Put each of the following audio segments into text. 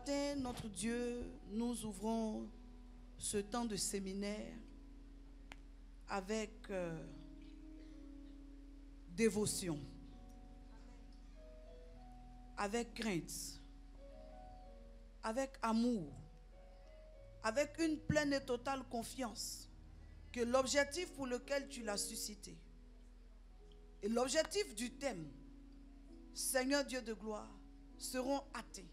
matin, notre Dieu, nous ouvrons ce temps de séminaire avec dévotion, avec crainte, avec amour, avec une pleine et totale confiance que l'objectif pour lequel tu l'as suscité et l'objectif du thème, Seigneur Dieu de gloire, seront atteints.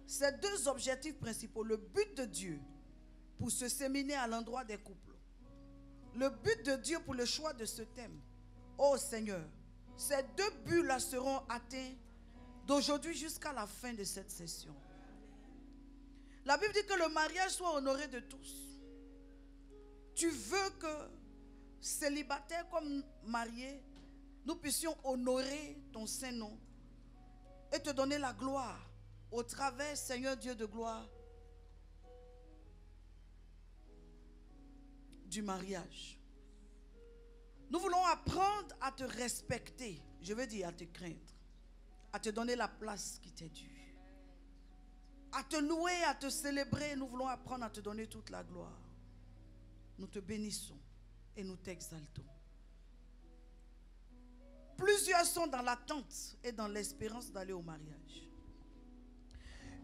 Ces deux objectifs principaux, le but de Dieu pour ce séminaire à l'endroit des couples, le but de Dieu pour le choix de ce thème, oh Seigneur, ces deux buts-là seront atteints d'aujourd'hui jusqu'à la fin de cette session. La Bible dit que le mariage soit honoré de tous. Tu veux que célibataires comme mariés, nous puissions honorer ton Saint-Nom et te donner la gloire au travers, Seigneur Dieu de gloire, du mariage. Nous voulons apprendre à te respecter, je veux dire à te craindre, à te donner la place qui t'est due, à te louer, à te célébrer. Nous voulons apprendre à te donner toute la gloire. Nous te bénissons et nous t'exaltons. Plusieurs sont dans l'attente et dans l'espérance d'aller au mariage.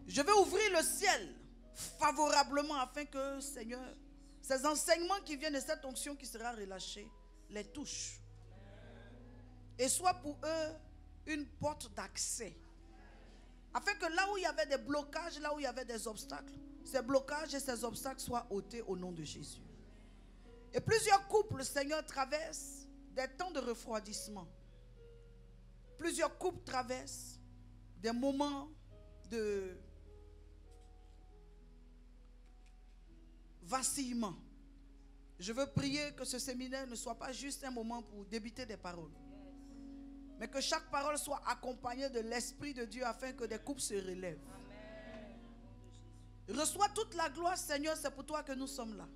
Je vais ouvrir le ciel favorablement afin que, Seigneur, ces enseignements qui viennent de cette onction qui sera relâchée, les touchent. Et soit pour eux une porte d'accès. Afin que là où il y avait des blocages, là où il y avait des obstacles, ces blocages et ces obstacles soient ôtés au nom de Jésus. Et plusieurs couples, Seigneur, traversent des temps de refroidissement. Plusieurs couples traversent des moments de vacillement. Je veux prier que ce séminaire ne soit pas juste un moment pour débiter des paroles, mais que chaque parole soit accompagnée de l'Esprit de Dieu afin que des couples se relèvent. Amen. Reçois toute la gloire, Seigneur, c'est pour toi que nous sommes là.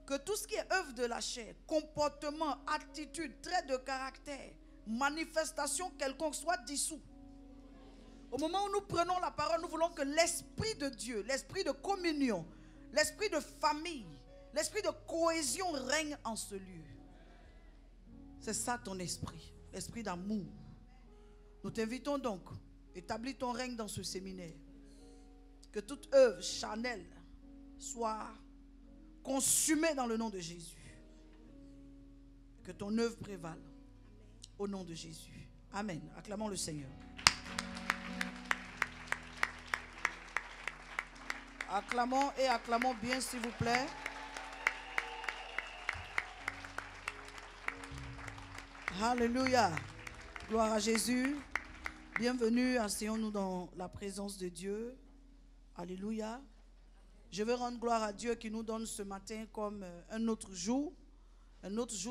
Que tout ce qui est œuvre de la chair, comportement, attitude, trait de caractère, manifestation quelconque soit dissous. Au moment où nous prenons la parole, nous voulons que l'Esprit de Dieu, l'Esprit de communion, l'Esprit de famille, l'Esprit de cohésion règne en ce lieu. C'est ça ton esprit, l'Esprit d'amour. Nous t'invitons donc, établis ton règne dans ce séminaire. Que toute œuvre charnelle soit consumée dans le nom de Jésus. Que ton œuvre prévale au nom de Jésus. Amen. Acclamons le Seigneur. Acclamons et acclamons bien, s'il vous plaît. Alléluia. Gloire à Jésus. Bienvenue, asseyons-nous dans la présence de Dieu. Alléluia. Je veux rendre gloire à Dieu qui nous donne ce matin comme un autre jour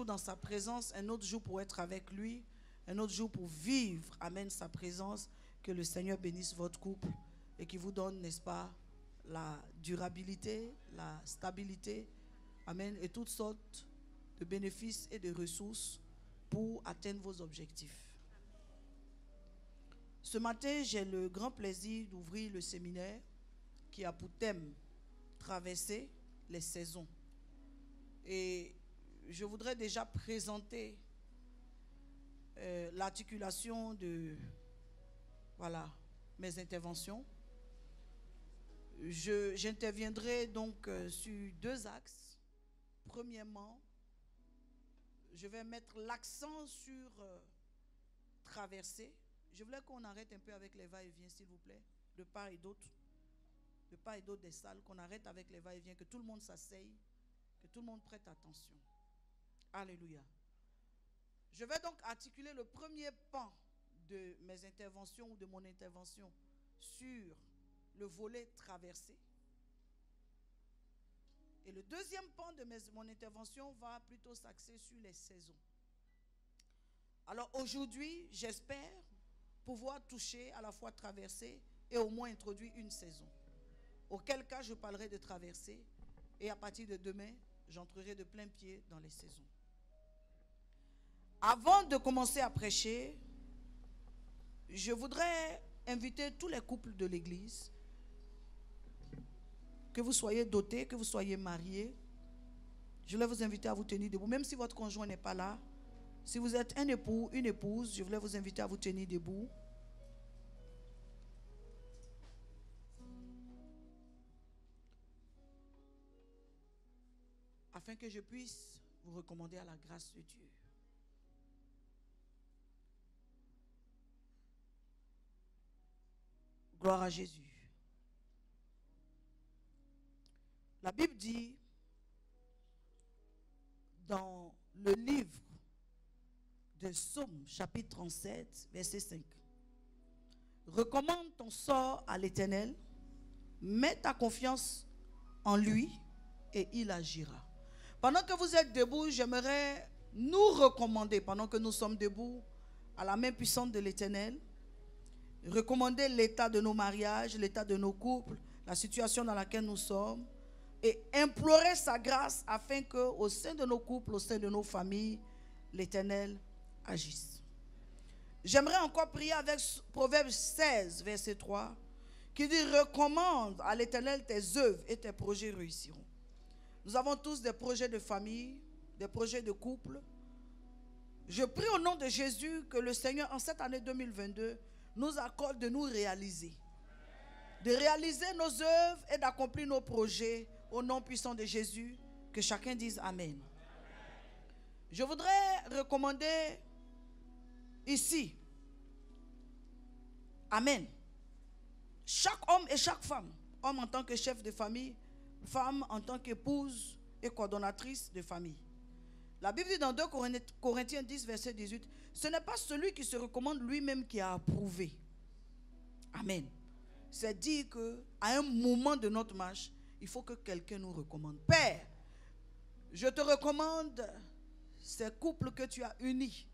dans sa présence, un autre jour pour être avec lui, un autre jour pour vivre, amen, sa présence. Que le Seigneur bénisse votre couple et qu'il vous donne, n'est-ce pas, la durabilité, la stabilité, amen, et toutes sortes de bénéfices et de ressources pour atteindre vos objectifs. Ce matin, j'ai le grand plaisir d'ouvrir le séminaire qui a pour thème traverser les saisons. Et je voudrais déjà présenter l'articulation de mes interventions. J'interviendrai donc sur deux axes. Premièrement, je vais mettre l'accent sur traverser. Je voulais qu'on arrête un peu avec les va-et-vient, s'il vous plaît, de part et d'autre des salles, qu'on arrête avec les va-et-vient, que tout le monde s'asseye, que tout le monde prête attention. Alléluia. Je vais donc articuler le premier pan de mes interventions ou de mon intervention sur le volet traversé. Et le deuxième pan de mon intervention va plutôt s'axer sur les saisons. Alors aujourd'hui, j'espère pouvoir toucher à la fois traverser et au moins introduire une saison. Auquel cas, je parlerai de traverser et à partir de demain, j'entrerai de plein pied dans les saisons. Avant de commencer à prêcher, je voudrais inviter tous les couples de l'église que vous soyez doté, que vous soyez marié, je voulais vous inviter à vous tenir debout, même si votre conjoint n'est pas là. Si vous êtes un époux, une épouse, je voulais vous inviter à vous tenir debout. Afin que je puisse vous recommander à la grâce de Dieu. Gloire à Jésus. La Bible dit dans le livre de Psaume, chapitre 37, verset 5. Recommande ton sort à l'Éternel, mets ta confiance en lui et il agira. Pendant que vous êtes debout, j'aimerais nous recommander, pendant que nous sommes debout, à la main puissante de l'Éternel, recommander l'état de nos mariages, l'état de nos couples, la situation dans laquelle nous sommes, et implorer sa grâce afin qu'au sein de nos couples, au sein de nos familles, l'Éternel agisse. J'aimerais encore prier avec Proverbe 16, verset 3, qui dit « Recommande à l'Éternel tes œuvres et tes projets réussiront. » Nous avons tous des projets de famille, des projets de couple. Je prie au nom de Jésus que le Seigneur, en cette année 2022, nous accorde de nous réaliser. De réaliser nos œuvres et d'accomplir nos projets au nom puissant de Jésus. Que chacun dise Amen. Je voudrais recommander ici, Amen, chaque homme et chaque femme, homme en tant que chef de famille, femme en tant qu'épouse et coordonnatrice de famille. La Bible dit dans 2 Corinthiens 10, verset 18, ce n'est pas celui qui se recommande lui-même qui a approuvé. Amen. C'est dire qu'à un moment de notre marche, il faut que quelqu'un nous recommande. Père, je te recommande ces couples que tu as unis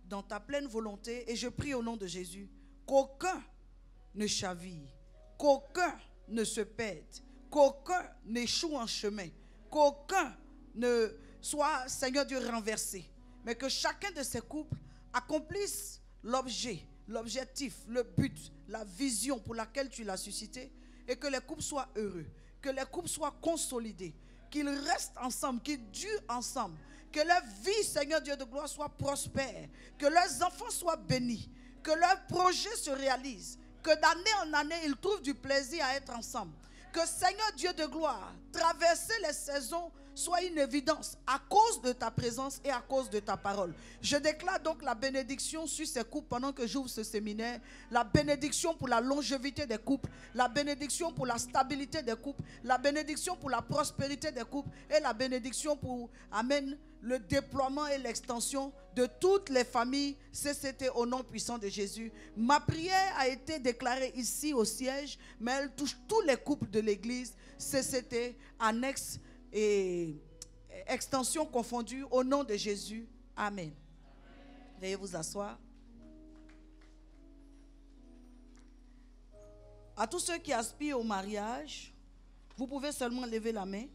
dans ta pleine volonté et je prie au nom de Jésus qu'aucun ne chavire, qu'aucun ne se perde, qu'aucun n'échoue en chemin, qu'aucun ne soit, Seigneur Dieu, renversé, mais que chacun de ces couples accomplisse l'objet, l'objectif, le but, la vision pour laquelle tu l'as suscité et que les couples soient heureux, que les couples soient consolidés, qu'ils restent ensemble, qu'ils durent ensemble, que leur vie, Seigneur Dieu de gloire, soit prospère, que leurs enfants soient bénis, que leurs projets se réalisent, que d'année en année, ils trouvent du plaisir à être ensemble. Que Seigneur Dieu de gloire, traverser les saisons soit une évidence à cause de ta présence et à cause de ta parole. Je déclare donc la bénédiction sur ces couples pendant que j'ouvre ce séminaire, la bénédiction pour la longévité des couples, la bénédiction pour la stabilité des couples, la bénédiction pour la prospérité des couples et la bénédiction pour, amen, le déploiement et l'extension de toutes les familles CCT au nom puissant de Jésus. Ma prière a été déclarée ici au siège, mais elle touche tous les couples de l'église CCT, annexe et extension confondue au nom de Jésus. Amen. Veuillez vous asseoir. À tous ceux qui aspirent au mariage, vous pouvez seulement lever la main.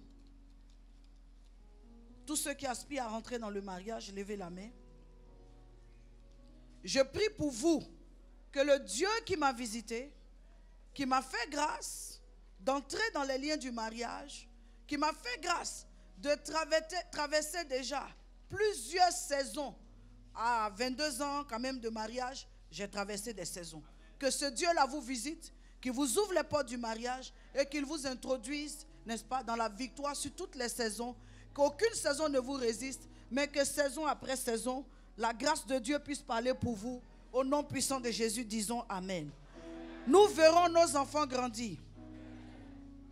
Tous ceux qui aspirent à rentrer dans le mariage, levez la main. Je prie pour vous que le Dieu qui m'a visité, qui m'a fait grâce d'entrer dans les liens du mariage, qui m'a fait grâce de traverser déjà plusieurs saisons. À 22 ans quand même de mariage, j'ai traversé des saisons. Que ce Dieu-là vous visite, qu'il vous ouvre les portes du mariage et qu'il vous introduise, n'est-ce pas, dans la victoire sur toutes les saisons. Qu'aucune saison ne vous résiste, mais que saison après saison, la grâce de Dieu puisse parler pour vous. Au nom puissant de Jésus, disons Amen. Nous verrons nos enfants grandir.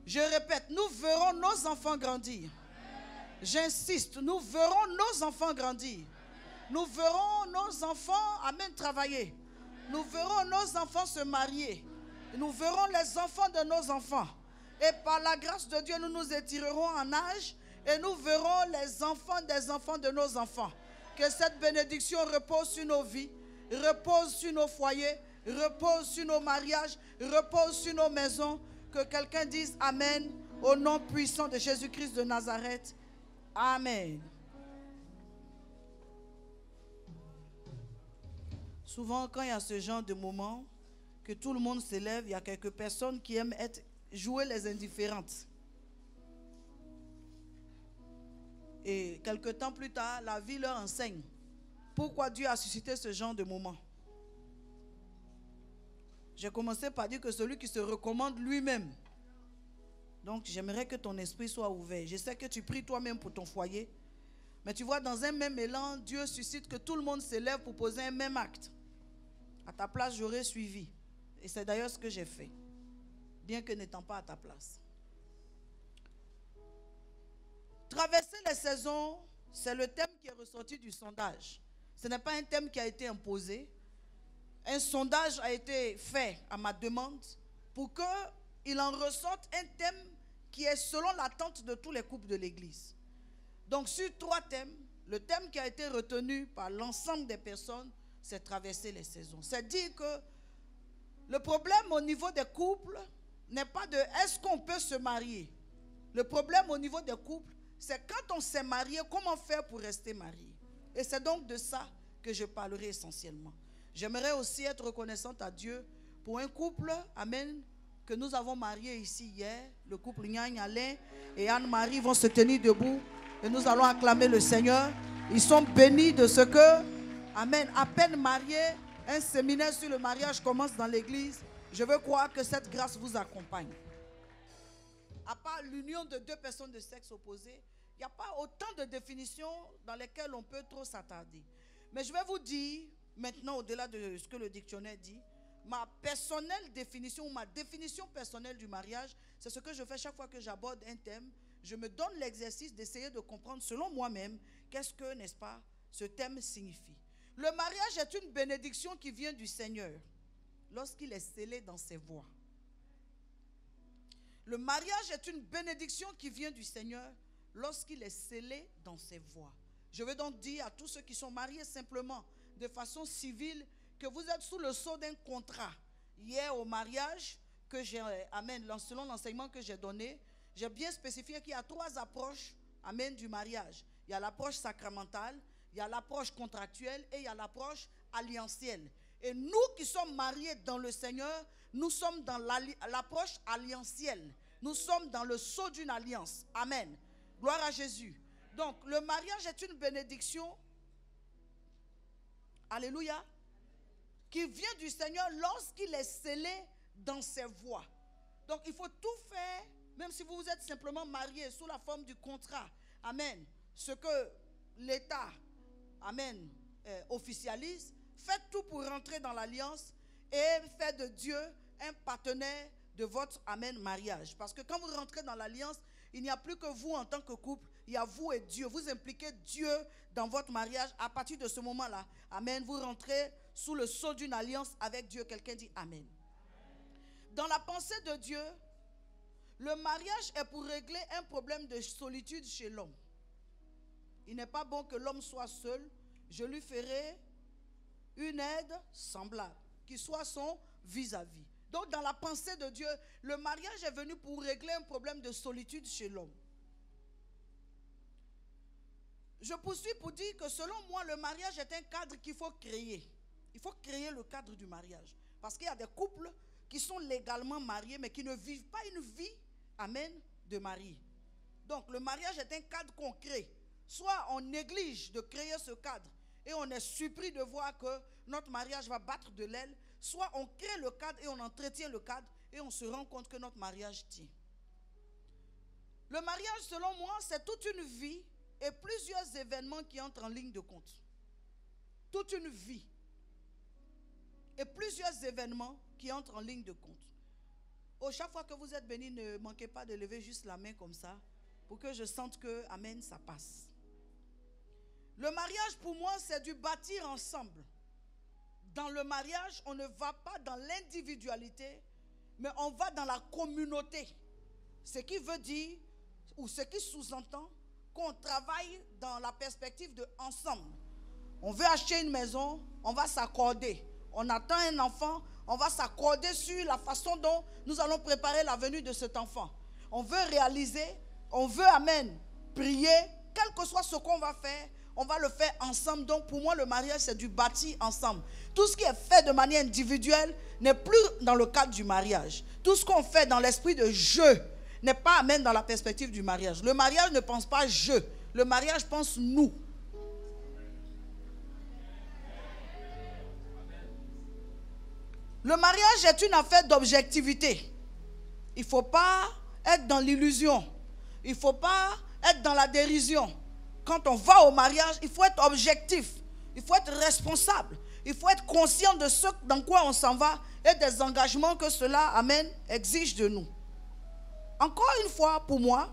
Je répète, nous verrons nos enfants grandir. J'insiste, nous verrons nos enfants grandir. Nous verrons nos enfants, amen, travailler. Nous verrons nos enfants se marier. Nous verrons les enfants de nos enfants. Et par la grâce de Dieu, nous nous étirerons en âge. Et nous verrons les enfants des enfants de nos enfants. Que cette bénédiction repose sur nos vies, repose sur nos foyers, repose sur nos mariages, repose sur nos maisons. Que quelqu'un dise Amen au nom puissant de Jésus-Christ de Nazareth. Amen. Souvent, quand il y a ce genre de moment, que tout le monde s'élève, il y a quelques personnes qui aiment jouer les indifférentes. Et quelque temps plus tard, la vie leur enseigne pourquoi Dieu a suscité ce genre de moment. J'ai commencé par dire que celui qui se recommande lui-même. Donc j'aimerais que ton esprit soit ouvert. Je sais que tu pries toi-même pour ton foyer. Mais tu vois, dans un même élan, Dieu suscite que tout le monde s'élève pour poser un même acte. À ta place, j'aurais suivi. Et c'est d'ailleurs ce que j'ai fait. Bien que n'étant pas à ta place. Traverser les saisons, c'est le thème qui est ressorti du sondage. Ce n'est pas un thème qui a été imposé. Un sondage a été fait à ma demande pour qu'il en ressorte un thème qui est selon l'attente de tous les couples de l'Église. Donc sur 3 thèmes, le thème qui a été retenu par l'ensemble des personnes, c'est traverser les saisons. C'est dire que le problème au niveau des couples n'est pas de est-ce qu'on peut se marier. Le problème au niveau des couples, c'est quand on s'est marié, comment faire pour rester marié. Et c'est donc de ça que je parlerai essentiellement. J'aimerais aussi être reconnaissante à Dieu pour un couple, amen, que nous avons marié ici hier. Le couple Nyagne Alain et Anne-Marie vont se tenir debout et nous allons acclamer le Seigneur. Ils sont bénis de ce que, amen, à peine mariés, un séminaire sur le mariage commence dans l'église. Je veux croire que cette grâce vous accompagne. À part l'union de 2 personnes de sexe opposé, il n'y a pas autant de définitions dans lesquelles on peut trop s'attarder. Mais je vais vous dire, maintenant, au-delà de ce que le dictionnaire dit, ma personnelle définition ou ma définition personnelle du mariage, c'est ce que je fais chaque fois que j'aborde un thème. Je me donne l'exercice d'essayer de comprendre selon moi-même qu'est-ce que, n'est-ce pas, ce thème signifie. Le mariage est une bénédiction qui vient du Seigneur lorsqu'il est scellé dans ses voies. Le mariage est une bénédiction qui vient du Seigneur lorsqu'il est scellé dans ses voies. Je veux donc dire à tous ceux qui sont mariés simplement de façon civile que vous êtes sous le sceau d'un contrat. Hier au mariage, que j'ai, amen, selon l'enseignement que j'ai donné, j'ai bien spécifié qu'il y a 3 approches, amen, du mariage. Il y a l'approche sacramentale, il y a l'approche contractuelle et il y a l'approche alliantielle. Et nous qui sommes mariés dans le Seigneur, nous sommes dans l'approche alliantielle. Nous sommes dans le sceau d'une alliance. Amen. Gloire à Jésus. Donc, le mariage est une bénédiction, alléluia, qui vient du Seigneur lorsqu'il est scellé dans ses voies. Donc, il faut tout faire, même si vous êtes simplement marié sous la forme du contrat. Amen. Ce que l'État, amen, officialise. Faites tout pour rentrer dans l'alliance et faire de Dieu un partenaire de votre, amen, mariage. Parce que quand vous rentrez dans l'alliance, il n'y a plus que vous en tant que couple, il y a vous et Dieu. Vous impliquez Dieu dans votre mariage. À partir de ce moment-là, amen, vous rentrez sous le sceau d'une alliance avec Dieu. Quelqu'un dit amen. Dans la pensée de Dieu, le mariage est pour régler un problème de solitude chez l'homme. Il n'est pas bon que l'homme soit seul. Je lui ferai une aide semblable, qui soit son vis-à-vis. Donc dans la pensée de Dieu, le mariage est venu pour régler un problème de solitude chez l'homme. Je poursuis pour dire que selon moi, le mariage est un cadre qu'il faut créer. Il faut créer le cadre du mariage. Parce qu'il y a des couples qui sont légalement mariés, mais qui ne vivent pas une vie, amen, de mari. Donc le mariage est un cadre qu'on crée. Soit on néglige de créer ce cadre et on est surpris de voir que notre mariage va battre de l'aile, soit on crée le cadre et on entretient le cadre et on se rend compte que notre mariage tient. Le mariage, selon moi, c'est toute une vie et plusieurs événements qui entrent en ligne de compte. Toute une vie et plusieurs événements qui entrent en ligne de compte. Chaque fois que vous êtes bénis, ne manquez pas de lever juste la main comme ça pour que je sente que, amen, ça passe. Le mariage, pour moi, c'est du bâtir ensemble. Dans le mariage, on ne va pas dans l'individualité, mais on va dans la communauté. Ce qui veut dire, ou ce qui sous-entend, qu'on travaille dans la perspective de ensemble. On veut acheter une maison, on va s'accorder. On attend un enfant, on va s'accorder sur la façon dont nous allons préparer la venue de cet enfant. On veut réaliser, on veut, amen, prier, quel que soit ce qu'on va faire, on va le faire ensemble. Donc pour moi, le mariage, c'est du bâti ensemble. Tout ce qui est fait de manière individuelle n'est plus dans le cadre du mariage. Tout ce qu'on fait dans l'esprit de jeu n'est pas, amen, dans la perspective du mariage. Le mariage ne pense pas jeu. Le mariage pense nous. Le mariage est une affaire d'objectivité. Il ne faut pas être dans l'illusion. Il ne faut pas être dans la dérision. Quand on va au mariage, il faut être objectif. Il faut être responsable. Il faut être conscient de ce dans quoi on s'en va et des engagements que cela, amen, exige de nous. Encore une fois, pour moi,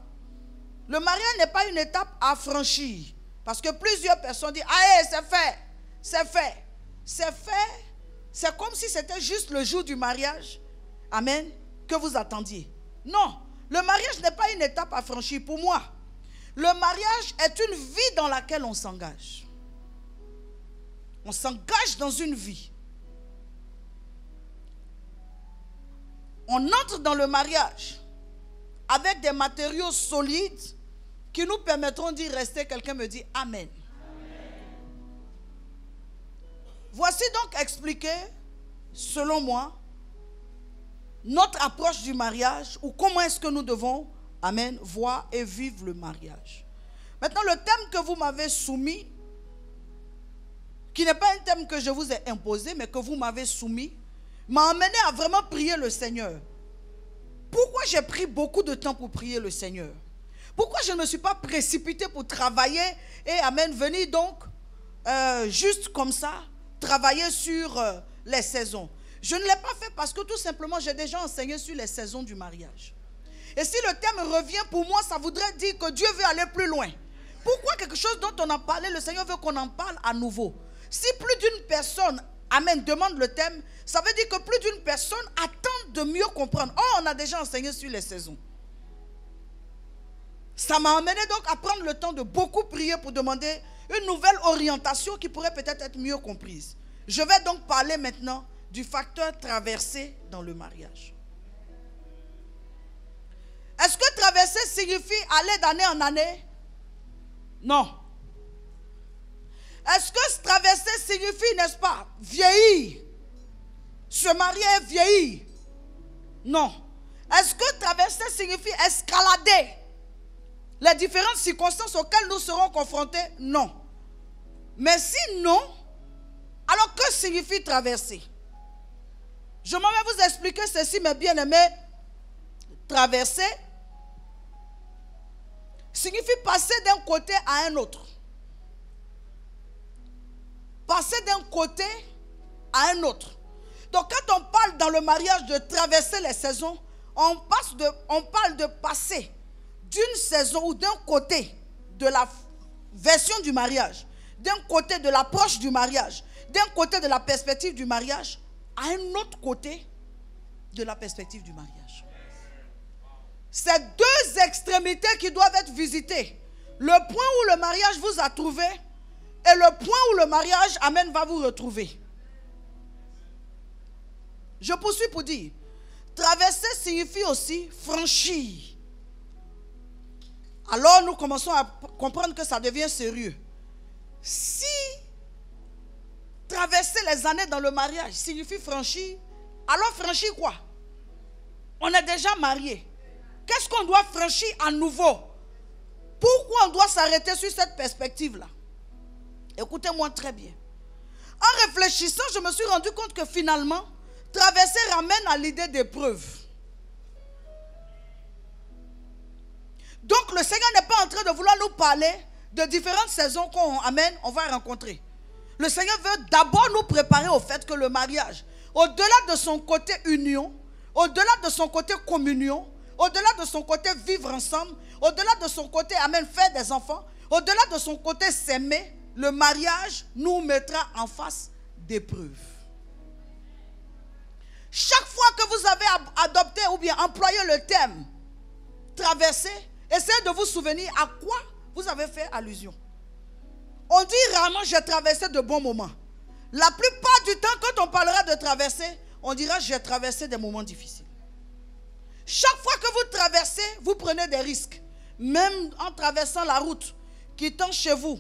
le mariage n'est pas une étape à franchir. Parce que plusieurs personnes disent, ah, c'est fait, c'est fait, c'est fait. C'est comme si c'était juste le jour du mariage, amen, que vous attendiez. Non, le mariage n'est pas une étape à franchir pour moi. Le mariage est une vie dans laquelle on s'engage. On s'engage dans une vie. On entre dans le mariage avec des matériaux solides qui nous permettront d'y rester. Quelqu'un me dit Amen. Voici donc expliqué, selon moi, notre approche du mariage ou comment est-ce que nous devons, amen, voir et vivre le mariage. Maintenant, le thème que vous m'avez soumis, qui n'est pas un thème que je vous ai imposé, mais que vous m'avez soumis, m'a amené à vraiment prier le Seigneur. Pourquoi j'ai pris beaucoup de temps pour prier le Seigneur? Pourquoi je ne me suis pas précipité pour travailler et, amen, venir donc, juste comme ça, travailler sur les saisons? Je ne l'ai pas fait parce que tout simplement, j'ai déjà enseigné sur les saisons du mariage. Et si le thème revient pour moi, ça voudrait dire que Dieu veut aller plus loin. Pourquoi quelque chose dont on a parlé, le Seigneur veut qu'on en parle à nouveau? Si plus d'une personne, amen, demande le thème, ça veut dire que plus d'une personne attend de mieux comprendre. Oh, on a déjà enseigné sur les saisons. Ça m'a amené donc à prendre le temps de beaucoup prier pour demander une nouvelle orientation qui pourrait peut-être être mieux comprise. Je vais donc parler maintenant du facteur traversée dans le mariage. Est-ce que traverser signifie aller d'année en année? Non. Est-ce que traverser signifie, n'est-ce pas, vieillir? Se marier et vieillir? Non. Est-ce que traverser signifie escalader les différentes circonstances auxquelles nous serons confrontés? Non. Mais si non, alors que signifie traverser? Je m'en vais vous expliquer ceci, mes bien-aimés. Traverser signifie passer d'un côté à un autre. Passer d'un côté à un autre. Donc quand on parle dans le mariage de traverser les saisons, on parle de passer d'une saison ou d'un côté de la version du mariage, d'un côté de l'approche du mariage, d'un côté de la perspective du mariage, à un autre côté de la perspective du mariage. C'est deux extrémités qui doivent être visitées. Le point où le mariage vous a trouvé et le point où le mariage, amen, va vous retrouver. Je poursuis pour dire, traverser signifie aussi franchir. Alors nous commençons à comprendre que ça devient sérieux. Si traverser les années dans le mariage signifie franchir, alors franchir quoi? On est déjà mariés. Qu'est-ce qu'on doit franchir à nouveau? Pourquoi on doit s'arrêter sur cette perspective-là? Écoutez-moi très bien. En réfléchissant, je me suis rendu compte que finalement, traverser ramène à l'idée d'épreuve. Donc le Seigneur n'est pas en train de vouloir nous parler de différentes saisons on va rencontrer. Le Seigneur veut d'abord nous préparer au fait que le mariage, au-delà de son côté union, au-delà de son côté communion, au-delà de son côté vivre ensemble, au-delà de son côté, amen, faire des enfants, au-delà de son côté s'aimer, le mariage nous mettra en face d'épreuves. Chaque fois que vous avez adopté ou bien employé le thème traverser, essayez de vous souvenir à quoi vous avez fait allusion. On dit rarement j'ai traversé de bons moments. La plupart du temps, quand on parlera de traverser, on dira j'ai traversé des moments difficiles. Chaque fois que vous traversez, vous prenez des risques. Même en traversant la route, quittant chez vous,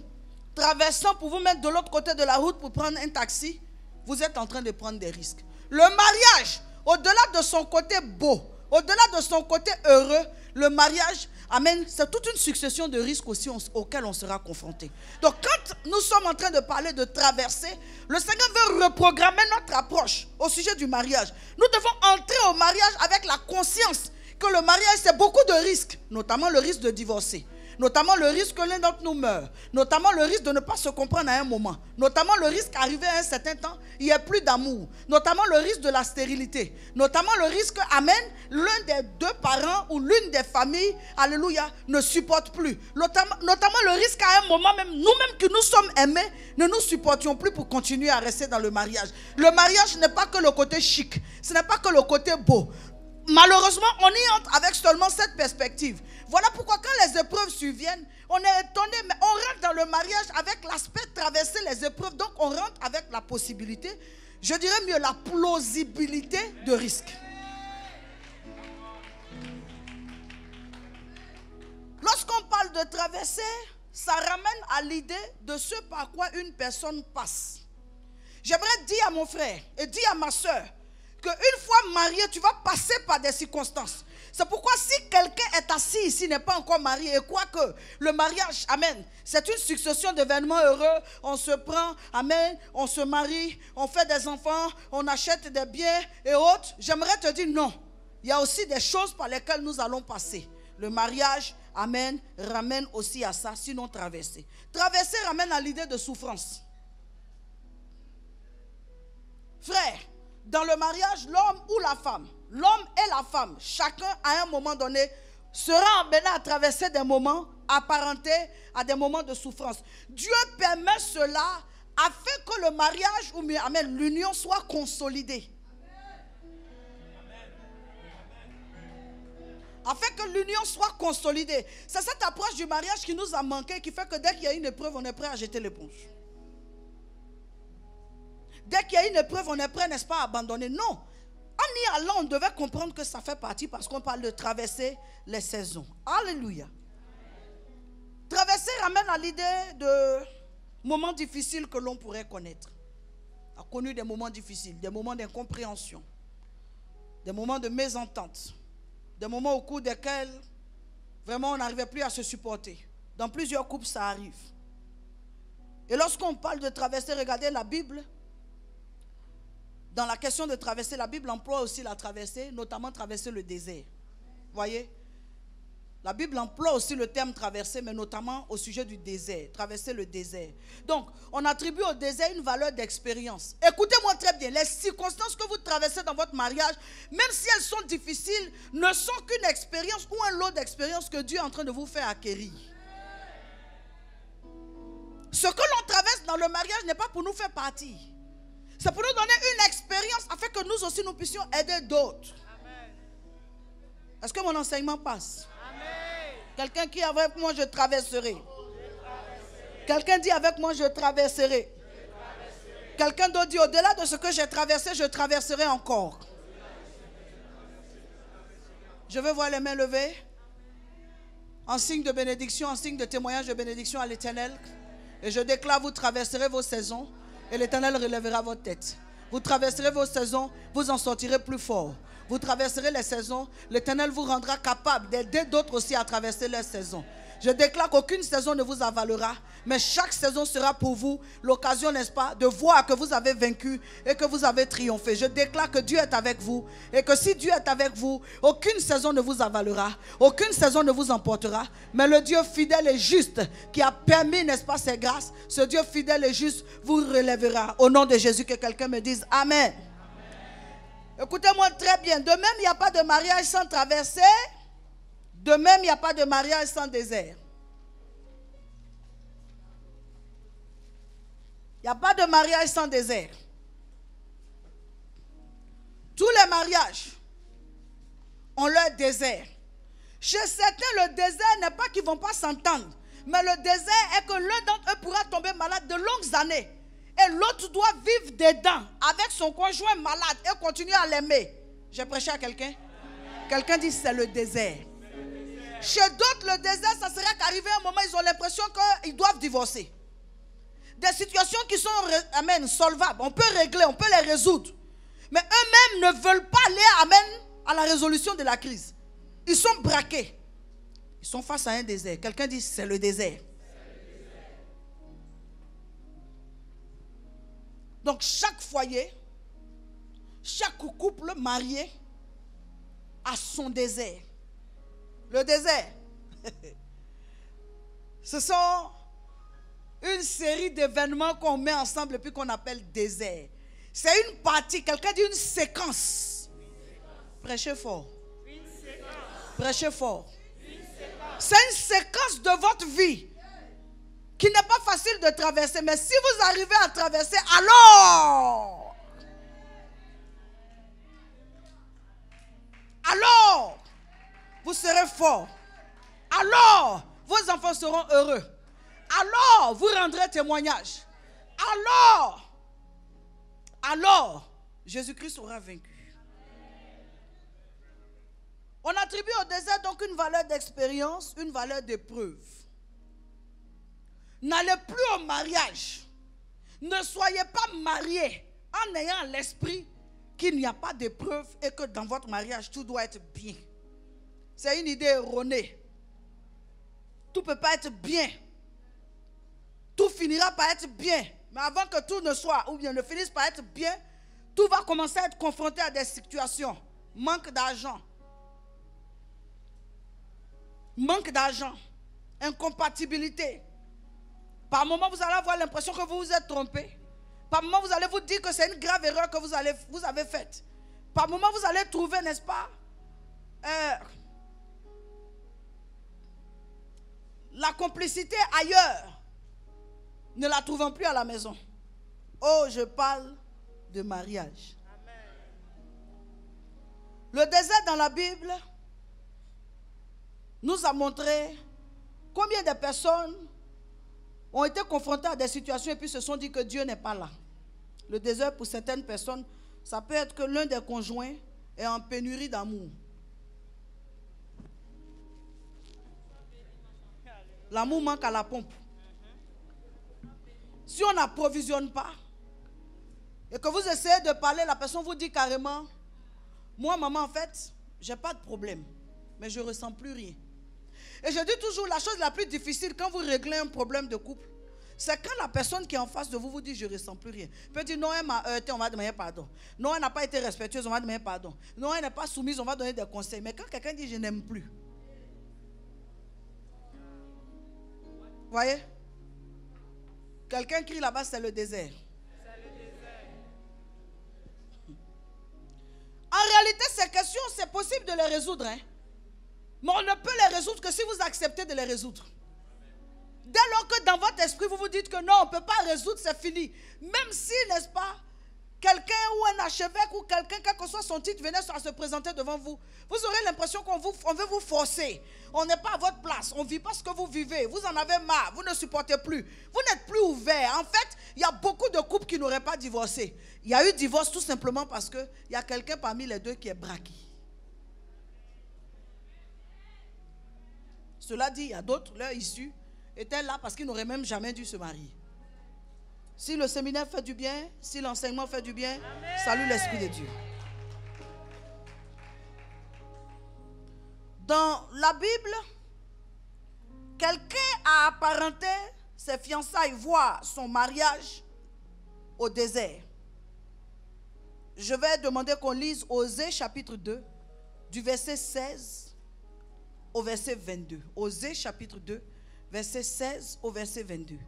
traversant pour vous mettre de l'autre côté de la route pour prendre un taxi, vous êtes en train de prendre des risques. Le mariage, au-delà de son côté beau, au-delà de son côté heureux, le mariage Amen, c'est toute une succession de risques aussi auxquels on sera confronté. Donc quand nous sommes en train de parler de traverser, le Seigneur veut reprogrammer notre approche au sujet du mariage. Nous devons entrer au mariage avec la conscience que le mariage, c'est beaucoup de risques, notamment le risque de divorcer, notamment le risque que l'un d'entre nous meure, notamment le risque de ne pas se comprendre à un moment, notamment le risque qu'arrivé à un certain temps, il n'y ait plus d'amour, notamment le risque de la stérilité, notamment le risque, amen, l'un des deux parents ou l'une des familles, alléluia, ne supporte plus, notamment le risque à un moment même, nous-mêmes qui nous sommes aimés, ne nous supportions plus pour continuer à rester dans le mariage. Le mariage n'est pas que le côté chic, ce n'est pas que le côté beau. Malheureusement, on y entre avec seulement cette perspective. Voilà pourquoi quand les épreuves surviennent, on est étonné, mais on rentre dans le mariage avec l'aspect de traverser les épreuves. Donc on rentre avec la possibilité, je dirais mieux la plausibilité de risque. Lorsqu'on parle de traverser, ça ramène à l'idée de ce par quoi une personne passe. J'aimerais dire à mon frère et dire à ma soeur, qu'une fois marié, tu vas passer par des circonstances. C'est pourquoi si quelqu'un est assis ici, n'est pas encore marié, et quoi que le mariage, amen, c'est une succession d'événements heureux, on se prend, amen, on se marie, on fait des enfants, on achète des biens et autres, j'aimerais te dire non. Il y a aussi des choses par lesquelles nous allons passer. Le mariage, amen, ramène aussi à ça, sinon traverser. Traverser ramène à l'idée de souffrance. Frère, dans le mariage, l'homme ou la femme, l'homme et la femme, chacun à un moment donné sera amené à traverser des moments apparentés à des moments de souffrance. Dieu permet cela afin que le mariage ou amen, l'union soit consolidée. Afin que l'union soit consolidée. C'est cette approche du mariage qui nous a manqué, qui fait que dès qu'il y a une épreuve, on est prêt à jeter l'éponge. Dès qu'il y a une épreuve, on est prêt, n'est-ce pas, à abandonner. Non. En y allant, on devait comprendre que ça fait partie parce qu'on parle de traverser les saisons. Alléluia. Traverser ramène à l'idée de moments difficiles que l'on pourrait connaître. On a connu des moments difficiles, des moments d'incompréhension, des moments de mésentente, des moments au cours desquels vraiment on n'arrivait plus à se supporter. Dans plusieurs couples, ça arrive. Et lorsqu'on parle de traverser, regardez la Bible. Dans la question de traverser, la Bible emploie aussi la traversée, notamment traverser le désert. Vous voyez? La Bible emploie aussi le terme traverser, mais notamment au sujet du désert, traverser le désert. Donc, on attribue au désert une valeur d'expérience. Écoutez-moi très bien, les circonstances que vous traversez dans votre mariage, même si elles sont difficiles, ne sont qu'une expérience ou un lot d'expériences que Dieu est en train de vous faire acquérir. Ce que l'on traverse dans le mariage n'est pas pour nous faire partie. C'est pour nous donner une expérience afin que nous aussi nous puissions aider d'autres. Est-ce que mon enseignement passe? Quelqu'un qui est avec moi, je traverserai. Quelqu'un dit avec moi, je traverserai. Quelqu'un d'autre dit au-delà de ce que j'ai traversé, je traverserai encore. Je veux voir les mains levées. En signe de bénédiction, en signe de témoignage de bénédiction à l'Éternel. Et je déclare, vous traverserez vos saisons. Et l'Éternel relèvera votre tête. Vous traverserez vos saisons, vous en sortirez plus fort. Vous traverserez les saisons, l'Éternel vous rendra capable d'aider d'autres aussi à traverser leurs saisons. Je déclare qu'aucune saison ne vous avalera, mais chaque saison sera pour vous l'occasion, n'est-ce pas, de voir que vous avez vaincu et que vous avez triomphé. Je déclare que Dieu est avec vous et que si Dieu est avec vous, aucune saison ne vous avalera, aucune saison ne vous emportera, mais le Dieu fidèle et juste qui a permis, n'est-ce pas, ses grâces, ce Dieu fidèle et juste vous relèvera. Au nom de Jésus, que quelqu'un me dise Amen. Écoutez-moi très bien, de même il n'y a pas de mariage sans traversée. De même, il n'y a pas de mariage sans désert. Il n'y a pas de mariage sans désert. Tous les mariages ont leur désert. Chez certains, le désert n'est pas qu'ils ne vont pas s'entendre. Mais le désert est que l'un d'entre eux pourra tomber malade de longues années. Et l'autre doit vivre dedans avec son conjoint malade et continuer à l'aimer. J'ai prêché à quelqu'un? Quelqu'un dit c'est le désert. Chez d'autres, le désert, ça serait qu'arrivé un moment, ils ont l'impression qu'ils doivent divorcer. Des situations qui sont amen, solvables. On peut régler, on peut les résoudre. Mais eux-mêmes ne veulent pas aller amen, à la résolution de la crise. Ils sont braqués. Ils Ils sont face à un désert. Quelqu'un dit, c'est le désert. Donc chaque foyer, chaque couple marié a son désert. Le désert, ce sont une série d'événements qu'on met ensemble et puis qu'on appelle désert. C'est une partie, quelqu'un dit une séquence. Prêchez fort. Prêchez fort. C'est une séquence de votre vie qui n'est pas facile de traverser. Mais si vous arrivez à traverser, alors, vous serez fort. Alors, vos enfants seront heureux. Alors, vous rendrez témoignage. Alors, Jésus-Christ aura vaincu. On attribue au désert donc une valeur d'expérience, une valeur d'épreuve. N'allez plus au mariage. Ne soyez pas mariés en ayant à l'esprit qu'il n'y a pas d'épreuve et que dans votre mariage, tout doit être bien. C'est une idée erronée. Tout ne peut pas être bien. Tout finira par être bien. Mais avant que tout ne soit, ou bien ne finisse par être bien, tout va commencer à être confronté à des situations. Manque d'argent. Manque d'argent. Incompatibilité. Par moment, vous allez avoir l'impression que vous vous êtes trompé. Par moment, vous allez vous dire que c'est une grave erreur que vous avez faite. Par moment, vous allez trouver, n'est-ce pas, la complicité ailleurs. Ne la trouvons plus à la maison. Oh, je parle de mariage. Amen. Le désert dans la Bible nous a montré combien de personnes ont été confrontées à des situations et puis se sont dit que Dieu n'est pas là. Le désert pour certaines personnes, ça peut être que l'un des conjoints est en pénurie d'amour. L'amour manque à la pompe. Si on n'approvisionne pas et que vous essayez de parler, la personne vous dit carrément, moi maman en fait, j'ai pas de problème, mais je ne ressens plus rien. Et je dis toujours, la chose la plus difficile quand vous réglez un problème de couple, c'est quand la personne qui est en face de vous vous dit je ne ressens plus rien. Elle peut dire non, elle m'a heurté, on va demander pardon. Non, elle n'a pas été respectueuse, on va demander pardon. Non, elle n'est pas soumise, on va donner des conseils. Mais quand quelqu'un dit je n'aime plus, vous voyez? Quelqu'un crie là-bas, c'est le désert. C'est le désert. En réalité, ces questions, c'est possible de les résoudre. Hein? Mais on ne peut les résoudre que si vous acceptez de les résoudre. Dès lors que dans votre esprit, vous vous dites que non, on ne peut pas résoudre, c'est fini. Même si, n'est-ce pas, quelqu'un ou un archevêque ou quelqu'un, quel que soit son titre, venait à se présenter devant vous, vous aurez l'impression qu'on veut vous forcer. On n'est pas à votre place, on ne vit pas ce que vous vivez. Vous en avez marre, vous ne supportez plus. Vous n'êtes plus ouvert. En fait, il y a beaucoup de couples qui n'auraient pas divorcé. Il y a eu divorce tout simplement parce qu'il y a quelqu'un parmi les deux qui est braqué. Cela dit, il y a d'autres, leur issue était là parce qu'ils n'auraient même jamais dû se marier. Si le séminaire fait du bien, si l'enseignement fait du bien, amen. Salue l'Esprit de Dieu. Dans la Bible, quelqu'un a apparenté ses fiançailles, voire son mariage au désert. Je vais demander qu'on lise Osée chapitre 2, du verset 16 au verset 22. Osée chapitre 2, verset 16 au verset 22.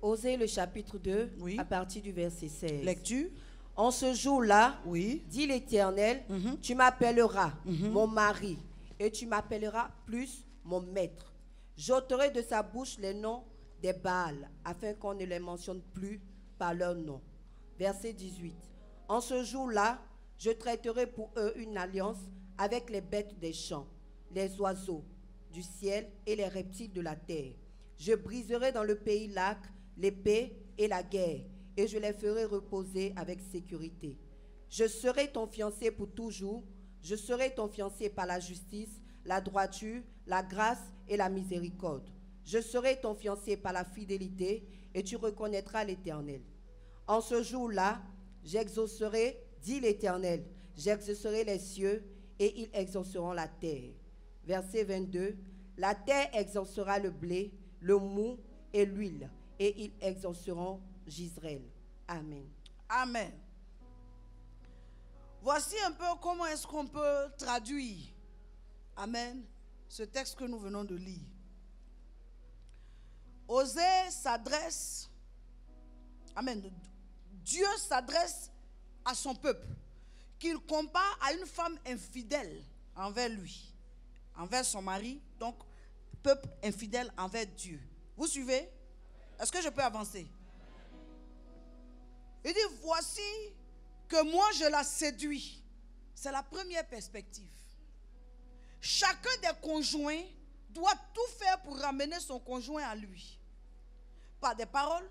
Osée le chapitre 2, oui. À partir du verset 16. Lecture. En ce jour-là, oui. Dit l'Éternel, tu m'appelleras mon mari, et tu m'appelleras plus mon maître. J'ôterai de sa bouche les noms des Baals, afin qu'on ne les mentionne plus par leur nom. Verset 18. En ce jour-là, je traiterai pour eux une alliance avec les bêtes des champs, les oiseaux du ciel et les reptiles de la terre. Je briserai dans le pays lac l'épée et la guerre, et je les ferai reposer avec sécurité. Je serai ton fiancé pour toujours, je serai ton fiancé par la justice, la droiture, la grâce et la miséricorde. Je serai ton fiancé par la fidélité, et tu reconnaîtras l'Éternel. En ce jour-là, j'exaucerai, dit l'Éternel, j'exaucerai les cieux, et ils exauceront la terre. Verset 22. La terre exaucera le blé, le mou et l'huile, et ils exauceront Gisraël. Amen. Amen. Voici un peu comment est-ce qu'on peut traduire, amen, ce texte que nous venons de lire. Osée s'adresse, amen, Dieu s'adresse à son peuple, qu'il compare à une femme infidèle envers lui, envers son mari, donc peuple infidèle envers Dieu. Vous suivez? Est-ce que je peux avancer? Il dit, voici que moi je la séduis. C'est la première perspective. Chacun des conjoints doit tout faire pour ramener son conjoint à lui. Par des paroles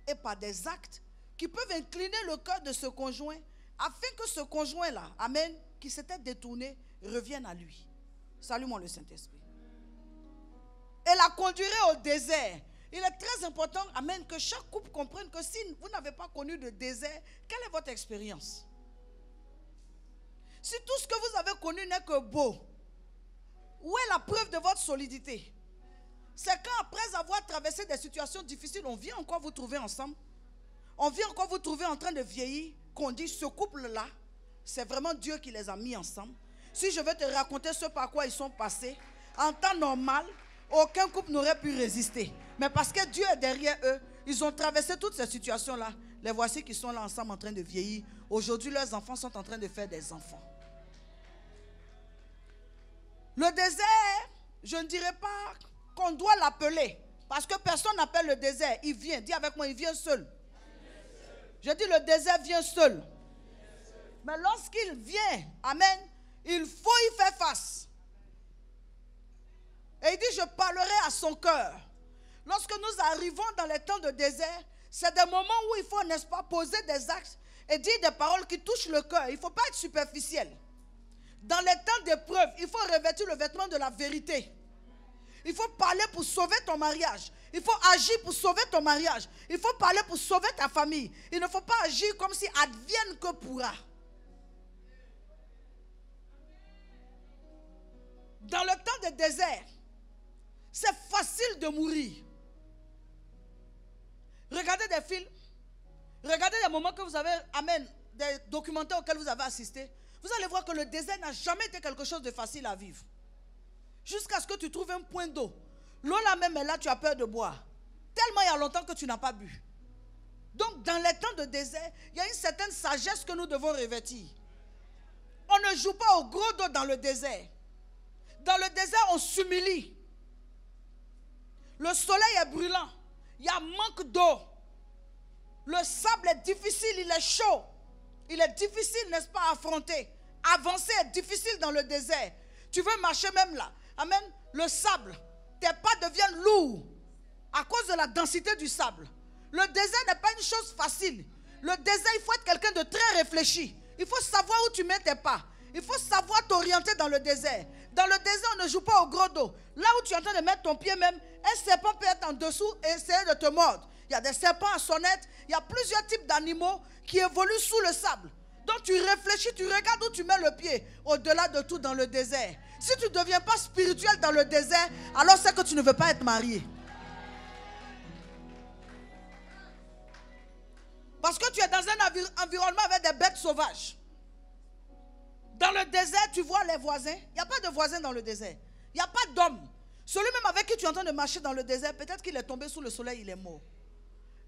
et par des actes qui peuvent incliner le cœur de ce conjoint afin que ce conjoint-là, amen, qui s'était détourné, revienne à lui. Salue-moi le Saint-Esprit. Et la conduirait au désert. Il est très important, amen, que chaque couple comprenne que si vous n'avez pas connu de désert, quelle est votre expérience? Si tout ce que vous avez connu n'est que beau, où est la preuve de votre solidité? C'est quand après avoir traversé des situations difficiles, on vient encore vous trouver ensemble. On vient encore vous trouver en train de vieillir, qu'on dit ce couple-là, c'est vraiment Dieu qui les a mis ensemble. Si je vais te raconter ce par quoi ils sont passés, en temps normal, aucun couple n'aurait pu résister. Mais parce que Dieu est derrière eux, ils ont traversé toutes ces situations-là. Les voici qui sont là ensemble en train de vieillir. Aujourd'hui, leurs enfants sont en train de faire des enfants. Le désert, je ne dirais pas qu'on doit l'appeler. Parce que personne n'appelle le désert. Il vient. Dis avec moi, il vient seul. Je dis le désert vient seul. Mais lorsqu'il vient, amen, il faut y faire face. Et il dit, je parlerai à son cœur. Lorsque nous arrivons dans les temps de désert, c'est des moments où il faut, n'est-ce pas, poser des actes et dire des paroles qui touchent le cœur. Il ne faut pas être superficiel. Dans les temps d'épreuve, il faut revêtir le vêtement de la vérité. Il faut parler pour sauver ton mariage. Il faut agir pour sauver ton mariage. Il faut parler pour sauver ta famille. Il ne faut pas agir comme si advienne que pourra. Dans le temps de désert, c'est facile de mourir. Regardez des films. Regardez les moments que vous avez, amen, des documentaires auxquels vous avez assisté. Vous allez voir que le désert n'a jamais été quelque chose de facile à vivre. Jusqu'à ce que tu trouves un point d'eau. L'eau là même est là, tu as peur de boire. Tellement il y a longtemps que tu n'as pas bu. Donc dans les temps de désert, il y a une certaine sagesse que nous devons revêtir. On ne joue pas au gros dos dans le désert. Dans le désert, on s'humilie. Le soleil est brûlant. Il y a manque d'eau. Le sable est difficile, il est chaud. Il est difficile, n'est-ce pas, à affronter. Avancer est difficile dans le désert. Tu veux marcher même là. Amen. Le sable, tes pas deviennent lourds à cause de la densité du sable. Le désert n'est pas une chose facile. Le désert, il faut être quelqu'un de très réfléchi. Il faut savoir où tu mets tes pas. Il faut savoir t'orienter dans le désert. Dans le désert, on ne joue pas au gros dos. Là où tu es en train de mettre ton pied même, un serpent peut être en dessous et essayer de te mordre. Il y a des serpents à sonnette. Il y a plusieurs types d'animaux qui évoluent sous le sable. Donc tu réfléchis, tu regardes où tu mets le pied. Au-delà de tout dans le désert. Si tu ne deviens pas spirituel dans le désert, alors c'est que tu ne veux pas être marié. Parce que tu es dans un environnement avec des bêtes sauvages. Dans le désert, tu vois les voisins. Il n'y a pas de voisins dans le désert. Il n'y a pas d'homme. Celui même avec qui tu es en train de marcher dans le désert, peut-être qu'il est tombé sous le soleil, il est mort.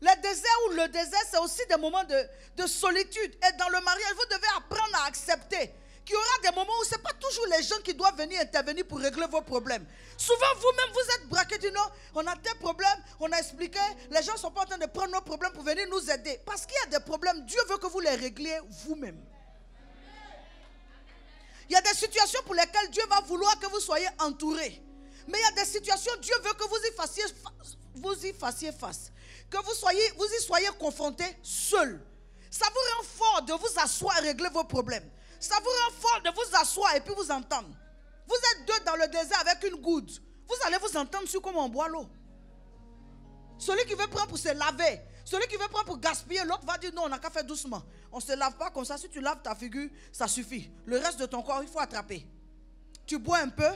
Le désert, c'est aussi des moments de solitude. Et dans le mariage, vous devez apprendre à accepter qu'il y aura des moments où ce n'est pas toujours les gens qui doivent venir intervenir pour régler vos problèmes. Souvent, vous-même, vous êtes braqués du nom. On a tel problème, on a expliqué. Les gens ne sont pas en train de prendre nos problèmes pour venir nous aider. Parce qu'il y a des problèmes, Dieu veut que vous les régliez vous-même. Il y a des situations pour lesquelles Dieu va vouloir que vous soyez entourés. Mais il y a des situations, Dieu veut que vous y fassiez face. Que vous y soyez confrontés seuls. Ça vous rend fort de vous asseoir et régler vos problèmes. Ça vous rend fort de vous asseoir et puis vous entendre. Vous êtes deux dans le désert avec une goutte. Vous allez vous entendre sur comment on boit l'eau. Celui qui veut prendre pour se laver, celui qui veut prendre pour gaspiller, l'autre va dire non, on n'a qu'à faire doucement. On ne se lave pas comme ça. Si tu laves ta figure, ça suffit. Le reste de ton corps, il faut attraper. Tu bois un peu,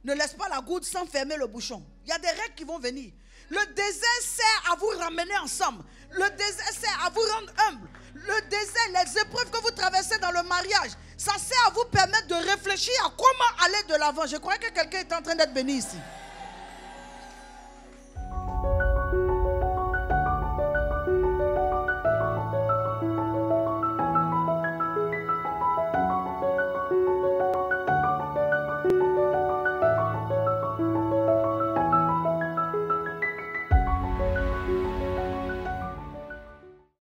ne laisse pas la goutte sans fermer le bouchon. Il y a des règles qui vont venir. Le désert sert à vous ramener ensemble. Le désert sert à vous rendre humble. Le désert, les épreuves que vous traversez dans le mariage, ça sert à vous permettre de réfléchir à comment aller de l'avant. Je crois que quelqu'un est en train d'être béni ici.